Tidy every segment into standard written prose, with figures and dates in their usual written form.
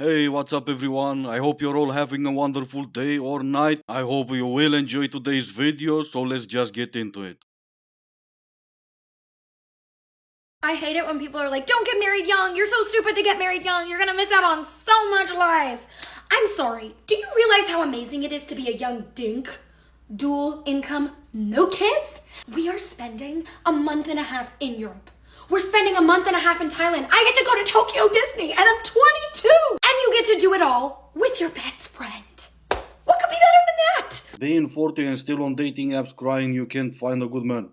Hey, what's up everyone? I hope you're all having a wonderful day or night. I hope you will enjoy today's video, so let's just get into it. I hate it when people are like, don't get married young. You're so stupid to get married young. You're gonna miss out on so much life. I'm sorry. Do you realize how amazing it is to be a young dink? Dual income, no kids? We are spending a month and a half in Europe. We're spending a month and a half in Thailand. I get to go to Tokyo Disney and I'm 22. And you get to do it all with your best friend. What could be better than that? Being 40 and still on dating apps crying you can't find a good man.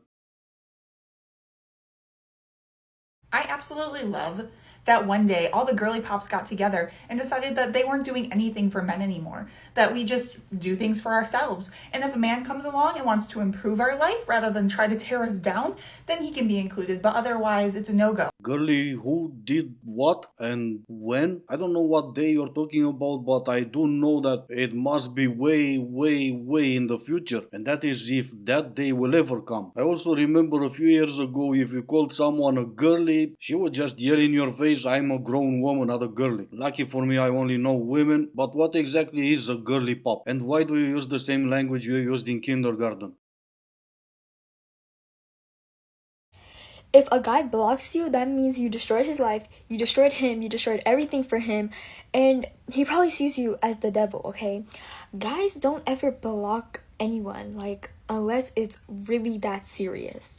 I absolutely love that one day all the girly pops got together and decided that they weren't doing anything for men anymore, that we just do things for ourselves. And if a man comes along and wants to improve our life rather than try to tear us down, then he can be included, but otherwise it's a no-go. Girly, who did what and when? I don't know what day you're talking about, but I do know that it must be way, way, way in the future. And that is if that day will ever come. I also remember a few years ago, if you called someone a girly, she would just yell in your face, I'm a grown woman, not a girly. Lucky for me, I only know women. But what exactly is a girly pop? And why do you use the same language you used in kindergarten? If a guy blocks you, that means you destroyed his life, you destroyed him, you destroyed everything for him, and he probably sees you as the devil, okay? Guys don't ever block anyone, like, unless it's really that serious.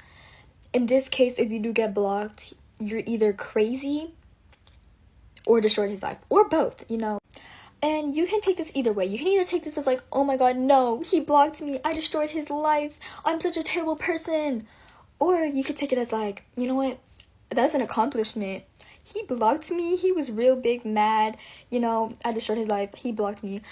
In this case, if you do get blocked, you're either crazy or destroyed his life, or both, you know? And you can take this either way. You can either take this as like, oh my god, no, he blocked me, I destroyed his life, I'm such a terrible person. Or you could take it as like, you know what, that's an accomplishment. He blocked me, he was real big mad, you know, I destroyed his life, he blocked me.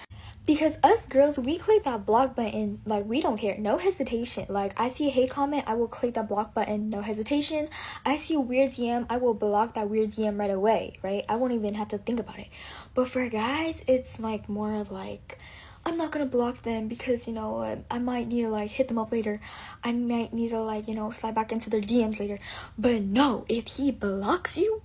Because us girls, we click that block button, like, we don't care, no hesitation. Like, I see a hate comment, I will click that block button, no hesitation. I see a weird DM, I will block that weird DM right away, right? I won't even have to think about it. But for guys, it's like more of like, I'm not gonna block them because, you know, I might need to like hit them up later. I might need to like, you know, slide back into their DMs later. But no, if he blocks you,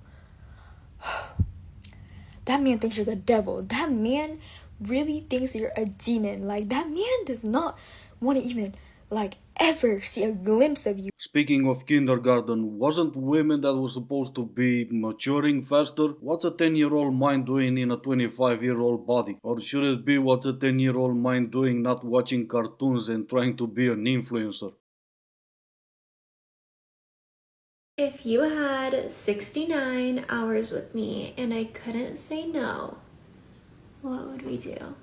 that man thinks you're the devil. That man really thinks you're a demon. Like, that man does not want to even like ever see a glimpse of you. Speaking of kindergarten, wasn't women that were supposed to be maturing faster? What's a 10-year-old mind doing in a 25-year-old body? Or should it be what's a 10-year-old mind doing not watching cartoons and trying to be an influencer? If you had 69 hours with me and I couldn't say no, what would we do?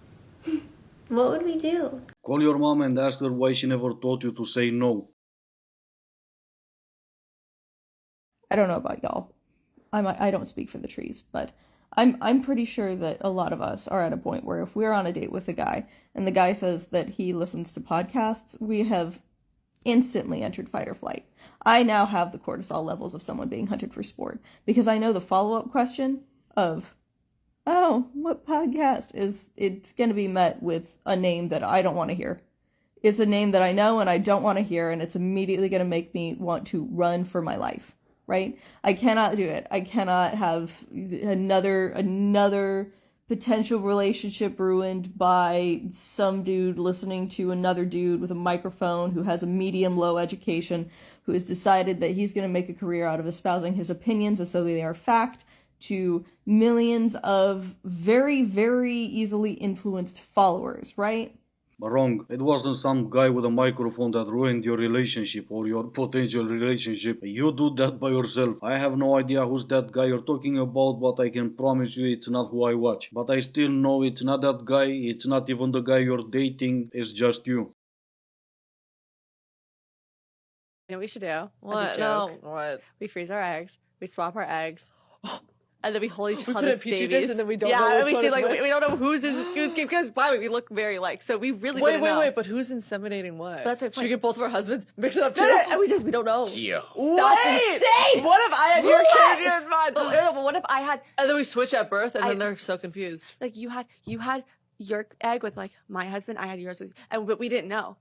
What would we do? Call your mom and ask her why she never taught you to say no. I don't know about y'all. I don't speak for the trees, but I'm pretty sure that a lot of us are at a point where if we're on a date with a guy and the guy says that he listens to podcasts, we have instantly entered fight or flight. I now have the cortisol levels of someone being hunted for sport because I know the follow-up question of, oh, what podcast is, it's going to be met with a name that I don't want to hear. It's a name that I know and I don't want to hear, and it's immediately going to make me want to run for my life, right? I cannot do it. I cannot have another potential relationship ruined by some dude listening to another dude with a microphone who has a medium-low education, who has decided that he's going to make a career out of espousing his opinions as though they are fact, to millions of very, very easily influenced followers, right? Wrong. It wasn't some guy with a microphone that ruined your relationship or your potential relationship. You do that by yourself. I have no idea who's that guy you're talking about, but I can promise you it's not who I watch. But I still know it's not that guy, it's not even the guy you're dating, it's just you. You know what we should do? What? As a joke. No. What? We freeze our eggs. We swap our eggs. And then we hold each We put other's a petri babies. dish and then we don't know and which we one see is like which. we don't know who's because why we look very alike. So we really wouldn't know. Wait, but who's inseminating what? That's my Should we point. get both of our husbands, mix it up too? No, and we don't know. Yeah. That's insane. What if I had your kid in mind? No, but what if I had And then we switch at birth and then they're so confused. like you had your egg with like my husband, I had yours with, but we didn't know.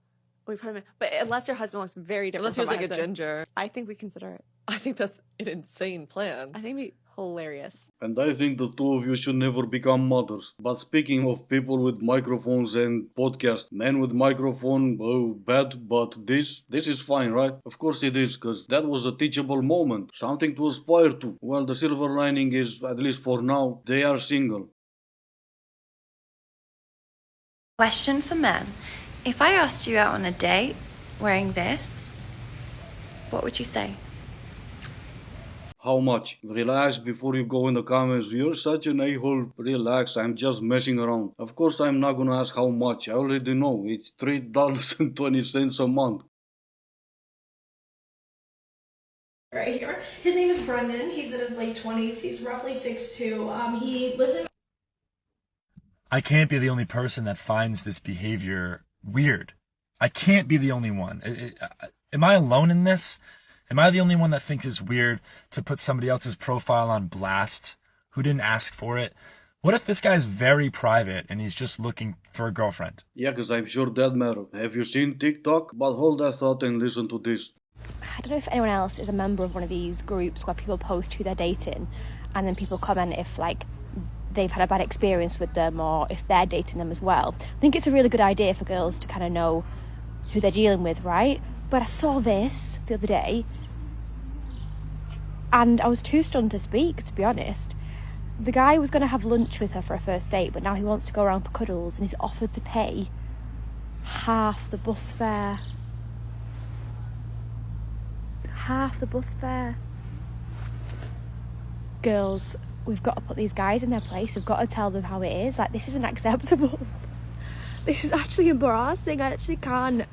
We put him in, but unless your husband looks very different. Unless he was from like my a husband, ginger. I think we consider it. I think that's an insane plan. I think we hilarious. And I think the two of you should never become mothers. But speaking of people with microphones and podcasts, men with microphone, oh, bad, but this is fine, right? Of course it is, because that was a teachable moment, something to aspire to. Well, the silver lining is, at least for now, they are single. Question for men. If I asked you out on a date wearing this, what would you say? How much? Relax before you go in the comments. You're such an a-hole. Relax, I'm just messing around. Of course I'm not gonna ask how much. I already know. It's $3.20 a month. Right here. His name is Brendan. He's in his late 20s. He's roughly 6'2". He lives in... I can't be the only person that finds this behavior weird. I can't be the only one. Am I alone in this? Am I the only one that thinks it's weird to put somebody else's profile on blast who didn't ask for it? What if this guy's very private and he's just looking for a girlfriend? Yeah, because I'm sure that matter. Have you seen TikTok? But hold that thought and listen to this. I don't know if anyone else is a member of one of these groups where people post who they're dating and then people comment if like they've had a bad experience with them or if they're dating them as well. I think it's a really good idea for girls to kind of know who they're dealing with, right? But I saw this the other day and I was too stunned to speak, to be honest. The guy was going to have lunch with her for a first date, but now he wants to go around for cuddles and he's offered to pay half the bus fare. Half the bus fare. Girls, we've got to put these guys in their place. We've got to tell them how it is. Like, this isn't acceptable. This is actually embarrassing. I actually can't.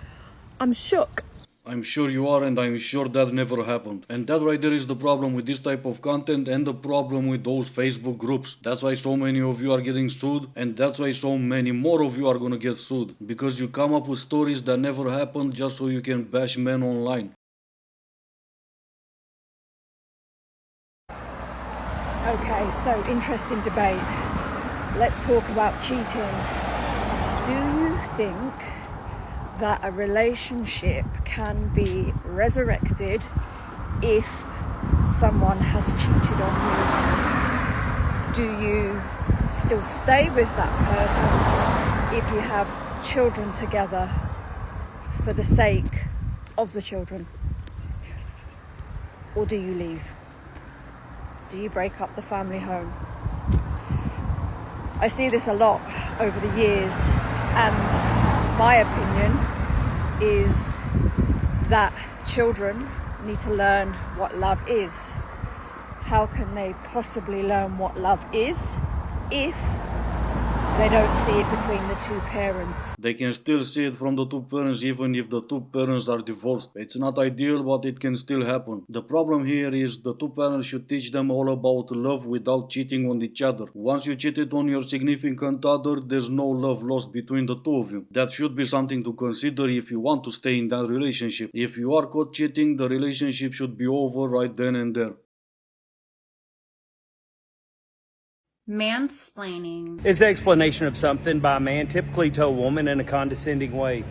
I'm shook. I'm sure you are, and I'm sure that never happened. And that right there is the problem with this type of content and the problem with those Facebook groups. That's why so many of you are getting sued, and that's why so many more of you are gonna get sued. Because you come up with stories that never happened just so you can bash men online. Okay, so interesting debate. Let's talk about cheating. Do you think that a relationship can be resurrected if someone has cheated on you? Do you still stay with that person if you have children together for the sake of the children? Or do you leave? Do you break up the family home? I see this a lot over the years, and my opinion is that children need to learn what love is. How can they possibly learn what love is if they don't see it between the two parents? They can still see it from the two parents even if the two parents are divorced. It's not ideal, but it can still happen. The problem here is the two parents should teach them all about love without cheating on each other. Once you cheated on your significant other, there's no love lost between the two of you. That should be something to consider if you want to stay in that relationship. If you are caught cheating, the relationship should be over right then and there. Mansplaining is the explanation of something by a man, typically to a woman, in a condescending way.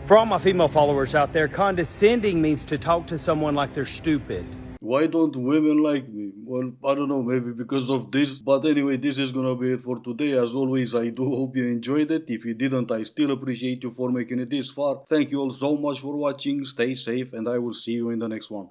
For all my female followers out there, condescending means to talk to someone like they're stupid. Why don't women like me? Well, I don't know, maybe because of this. But anyway, this is gonna be it for today. As always, I do hope you enjoyed it. If you didn't, I still appreciate you for making it this far. Thank you all so much for watching. Stay safe, and I will see you in the next one.